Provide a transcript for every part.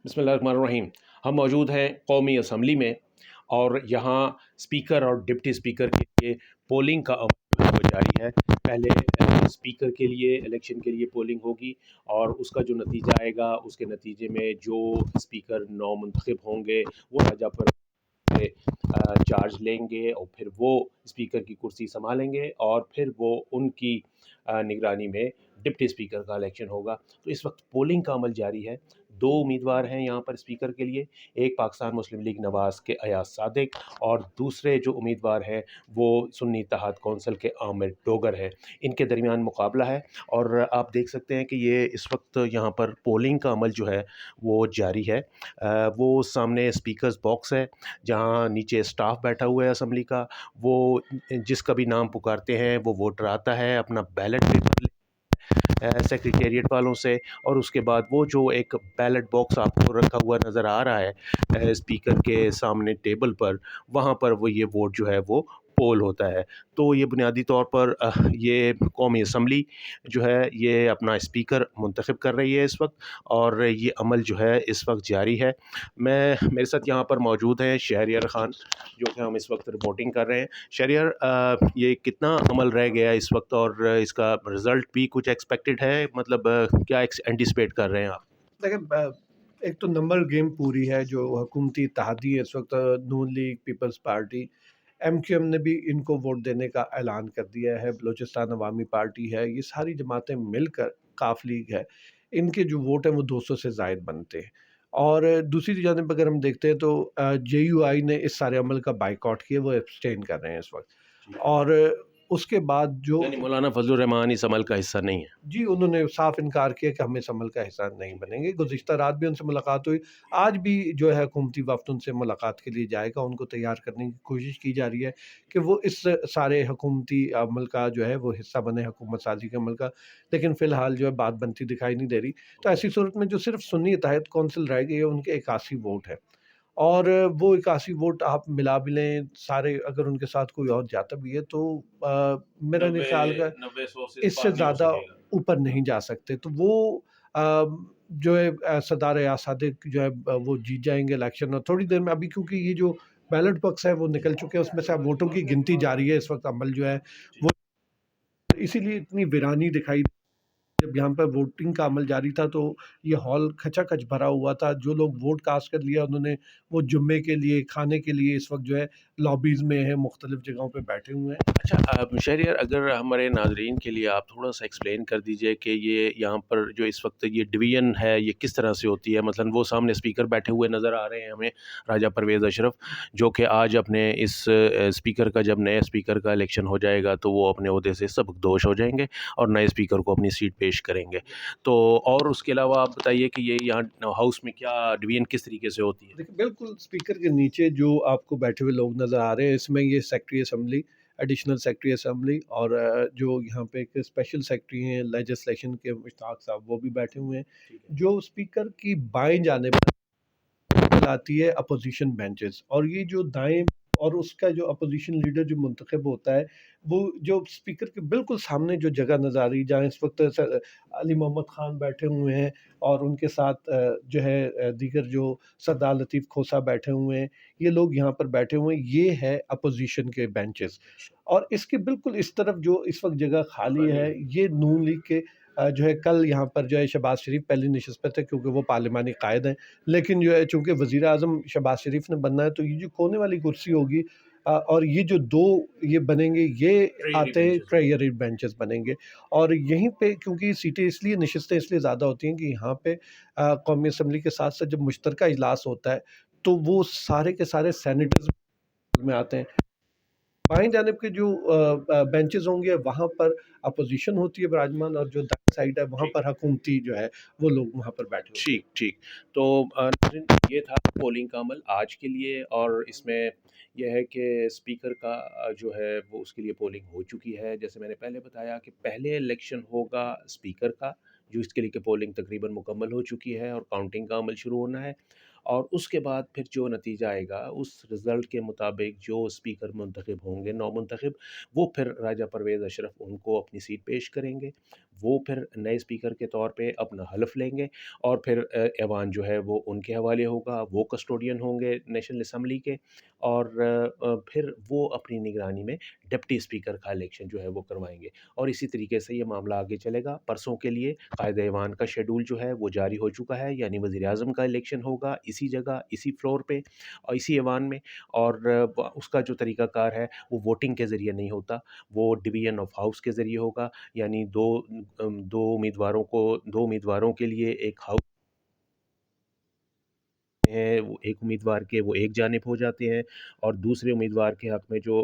बिस्मिल्लाह रहमान रहीम। हम मौजूद हैं कौमी असम्बली में और यहाँ स्पीकर और डिप्टी स्पीकर के लिए पोलिंग का अमल जो है वो जारी है। पहले स्पीकर के लिए इलेक्शन के लिए पोलिंग होगी और उसका जो नतीजा आएगा उसके नतीजे में जो स्पीकर नौ मुंतखब होंगे वो राजा पर चार्ज लेंगे और फिर वो स्पीकर की कुर्सी संभालेंगे और फिर वो उनकी निगरानी में डिप्टी स्पीकर का इलेक्शन होगा। तो इस वक्त पोलिंग का अमल जारी है। दो उम्मीदवार हैं यहाँ पर स्पीकर के लिए, एक पाकिस्तान मुस्लिम लीग नवाज़ के अयाज सादिक और दूसरे जो उम्मीदवार हैं वो सुन्नी इत्तेहाद कौंसिल के आमिर डोगर हैं। इनके दरमियान मुकाबला है और आप देख सकते हैं कि ये इस वक्त यहाँ पर पोलिंग का अमल जो है वो जारी है। वो सामने स्पीकर्स बॉक्स है जहाँ नीचे स्टाफ बैठा हुआ है असम्बली का। वो जिसका भी नाम पुकारते हैं वो वोटर आता है, अपना बैलेट पेपर सेक्रेटेरिएट वालों से, और उसके बाद वो जो एक बैलेट बॉक्स आपको रखा हुआ नज़र आ रहा है स्पीकर के सामने टेबल पर, वहाँ पर वो ये वोट जो है वो पोल होता है। तो ये बुनियादी तौर पर ये कौमी असम्बली जो है ये अपना स्पीकर मुंतखब कर रही है इस वक्त और ये अमल जो है इस वक्त जारी है। मेरे साथ यहाँ पर मौजूद हैं शहरियार ख़ान, जो कि हम इस वक्त रिपोर्टिंग कर रहे हैं। शहरियार, ये कितना अमल रह गया इस वक्त और इसका रिज़ल्ट भी कुछ एक्सपेक्टेड है, मतलब क्या एंटिसिपेट कर रहे हैं आप? देखिए, एक तो नंबर गेम पूरी है जो हुकूमती इत्तेहादी है इस वक्त। नून लीग, पीपल्स पार्टी, एमक्यूएम ने भी इनको वोट देने का ऐलान कर दिया है। बलूचिस्तान अवामी पार्टी है, ये सारी जमातें मिलकर काफ लीग है, इनके जो वोट हैं वो 200 से ज़ायद बनते हैं। और दूसरी जानब अगर हम देखते हैं तो जेयूआई ने इस सारे अमल का बाइकआउट किया, वो एब्सटेन कर रहे हैं इस वक्त। और उसके बाद जो यानी मौलाना फजलुर रहमान इस अमल का हिस्सा नहीं है? जी, उन्होंने साफ इनकार किया कि हम इस अमल का हिस्सा नहीं बनेंगे। गुज़िश्ता रात भी उनसे मुलाकात हुई, आज भी जो है हुकूमती वफ़द उनसे मुलाकात के लिए जाएगा, उनको तैयार करने की कोशिश की जा रही है कि वो इस सारे हुकूमती अमल का जो है वो हिस्सा बने, हुकूमत साज़ी के अमल का। लेकिन फ़िलहाल जो है बात बनती दिखाई नहीं दे रही। तो ऐसी सूरत में जो सिर्फ़ सुन्नी इत्तेहाद कौंसिल रह गई है, उनके 81 वोट हैं। और वो 81 वोट आप मिला भी लें सारे, अगर उनके साथ कोई और जाता भी है तो मेरा नहीं नब्बे ख्याल का 90-100 से इससे पार नहीं हो ज़्यादा सकेगा। ऊपर नहीं जा सकते। तो वो अ, जो है सरदार या सादिक जो है वो जीत जाएँगे इलेक्शन। और थोड़ी देर में अभी, क्योंकि ये जो बैलेट बॉक्स है वो निकल चुके हैं, उसमें से अब वोटों की गिनती जारी है इस वक़्त, अमल जो है वो इसीलिए इतनी वीरानी दिखाई। जब यहाँ पर वोटिंग का अमल जारी था तो ये हॉल खचाखच भरा हुआ था। जो लोग वोट कास्ट कर लिया उन्होंने, वो जुम्मे के लिए, खाने के लिए इस वक़्त जो है लॉबीज़ में हैं, मुख्तलिफ़ जगहों पे बैठे हुए हैं। अच्छा, शहरियार, अगर हमारे नाज़रीन के लिए आप थोड़ा-सा एक्सप्लेन कर दीजिए कि ये यहाँ पर जो इस वक्त ये डिवीज़न है ये किस तरह से होती है? मसलन वो सामने स्पीकर बैठे हुए नज़र आ रहे हैं हमें, राजा परवेज़ अशरफ, जो कि आज अपने इस स्पीकर का, जब नए स्पीकर का इलेक्शन हो जाएगा तो वो अपने ओहदे से सबकदोश हो जाएँगे और नए स्पीकर को अपनी सीट पेश करेंगे। तो और उसके अलावा आप बताइए कि ये यहाँ हाउस में क्या डिवीज़न किस तरीके से होती है? देखिए, बिल्कुल स्पीकर के नीचे जो आपको बैठे हुए लोग नज़र आ रहे हैं, इसमें ये secretary assembly, additional secretary assembly और जो यहाँ पे एक स्पेशल सेक्रेटरी हैं लेजिस्लेशन के, मुश्ताक साहब, वो भी बैठे हुए हैं। ठीक है। जो स्पीकर की बाएं जानिब कहलाती है अपोजिशन बेंचेस, और ये जो दाएं और उसका जो अपोजिशन लीडर जो मुंतखब होता है, वो जो स्पीकर के बिल्कुल सामने जो जगह नज़र आ रही है, जहाँ इस वक्त अली मोहम्मद खान बैठे हुए हैं और उनके साथ जो है दीगर जो सरदार लतीफ़ खोसा बैठे हुए हैं, ये लोग यहाँ पर बैठे हुए हैं, ये है अपोजिशन के बेंचेस। और इसके बिल्कुल इस तरफ जो इस वक्त जगह खाली है, ये नून लीग के जो है कल यहाँ पर जो है शहबाज शरीफ पहली नशिस्त पे थे, क्योंकि वो पार्लिमानी कायद हैं। लेकिन जो है चूँकि वज़ीर आज़म शहबाज शरीफ ने बनना है, तो ये जो कोने वाली कुर्सी होगी और ये जो 2 ये बनेंगे, ये ट्रेजरी आते हैं बेंचेस। ट्रेजरी बेंचेस बनेंगे। और यहीं पे क्योंकि सीटें इसलिए, नशिस्तें इसलिए ज़्यादा होती हैं कि यहाँ पे कौमी असम्बली के साथ-साथ जब मुश्तरका इजलास होता है, तो वो सारे के सारे सेनेटर्स में आते हैं। बाएँ जानिब के जो बेंचेस होंगे, वहाँ पर अपोज़िशन होती है विराजमान, और जो दाएँ साइड है वहाँ ठीक। पर हुकूमती जो है वो लोग वहाँ पर बैठे होते हैं। ठीक, ठीक। तो नाज़रीन, ये था पोलिंग का अमल आज के लिए और इसमें यह है कि स्पीकर का जो है वो उसके लिए पोलिंग हो चुकी है। जैसे मैंने पहले बताया कि पहले इलेक्शन होगा स्पीकर का, जो इसके लिए कि पोलिंग तकरीबन मुकम्मल हो चुकी है और काउंटिंग का अमल शुरू होना है। اور اس کے بعد پھر جو نتیجہ آئے گا اس رزلٹ کے مطابق جو اسپیکر منتخب ہوں گے نو منتخب، وہ پھر راجہ پرویز اشرف ان کو اپنی سیٹ پیش کریں گے، وہ پھر نئے اسپیکر کے طور پہ اپنا حلف لیں گے، اور پھر ایوان جو ہے وہ ان کے حوالے ہوگا، وہ کسٹوڈین ہوں گے نیشنل اسمبلی کے، اور پھر وہ اپنی نگرانی میں ڈپٹی اسپیکر کا الیکشن جو ہے وہ کروائیں گے، اور اسی طریقے سے یہ معاملہ آگے چلے گا۔ پرسوں کے لیے قائد ایوان کا شیڈول جو ہے وہ جاری ہو چکا ہے، یعنی وزیر اعظم کا الیکشن ہوگا اسی جگہ، اسی فلور پہ اور اسی ایوان میں، اور اس کا جو طریقہ کار ہے وہ ووٹنگ کے ذریعے نہیں ہوتا، وہ ڈویژن آف ہاؤس کے ذریعے ہوگا، یعنی دو امیدواروں کے لیے ایک ہاؤس ہے، وہ ایک امیدوار کے وہ ایک جانب ہو جاتے ہیں، اور دوسرے امیدوار کے حق میں جو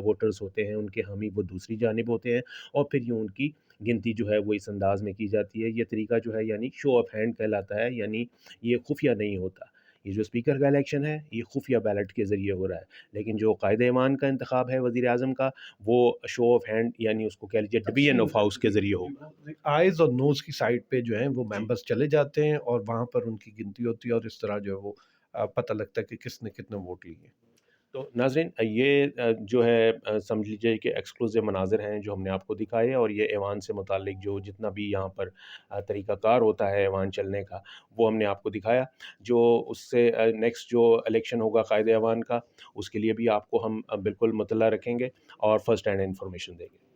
ووٹرز ہوتے ہیں ان کے حامی وہ دوسری جانب ہوتے ہیں، اور پھر یوں ان کی گنتی جو ہے وہ اس انداز میں کی جاتی ہے۔ یہ طریقہ جو ہے یعنی شو آف ہینڈ کہلاتا ہے، یعنی یہ خفیہ نہیں ہوتا۔ یہ جو اسپیکر کا الیکشن ہے یہ خفیہ بیلٹ کے ذریعے ہو رہا ہے، لیکن جو قائد ایوان کا انتخاب ہے وزیر اعظم کا، وہ شو آف ہینڈ یعنی اس کو کہہ لیجیے ڈویژن آف ہاؤس کے ذریعے ہوگا۔ آئز اور نوز کی سائڈ پہ جو ہیں وہ ممبرس چلے جاتے ہیں اور وہاں پر ان کی گنتی ہوتی ہے، اور اس طرح جو ہے وہ پتہ لگتا ہے کہ کس نے کتنے ووٹ لیے۔ تو ناظرین یہ جو ہے سمجھ لیجیے کہ ایکسکلوزیو مناظر ہیں جو ہم نے آپ کو دکھائے، اور یہ ایوان سے متعلق جو جتنا بھی یہاں پر طریقہ کار ہوتا ہے ایوان چلنے کا وہ ہم نے آپ کو دکھایا۔ جو اس سے نیکسٹ جو الیکشن ہوگا قائد ایوان کا، اس کے لیے بھی آپ کو ہم بالکل مطلع رکھیں گے اور فرسٹ ہینڈ انفارمیشن دیں گے۔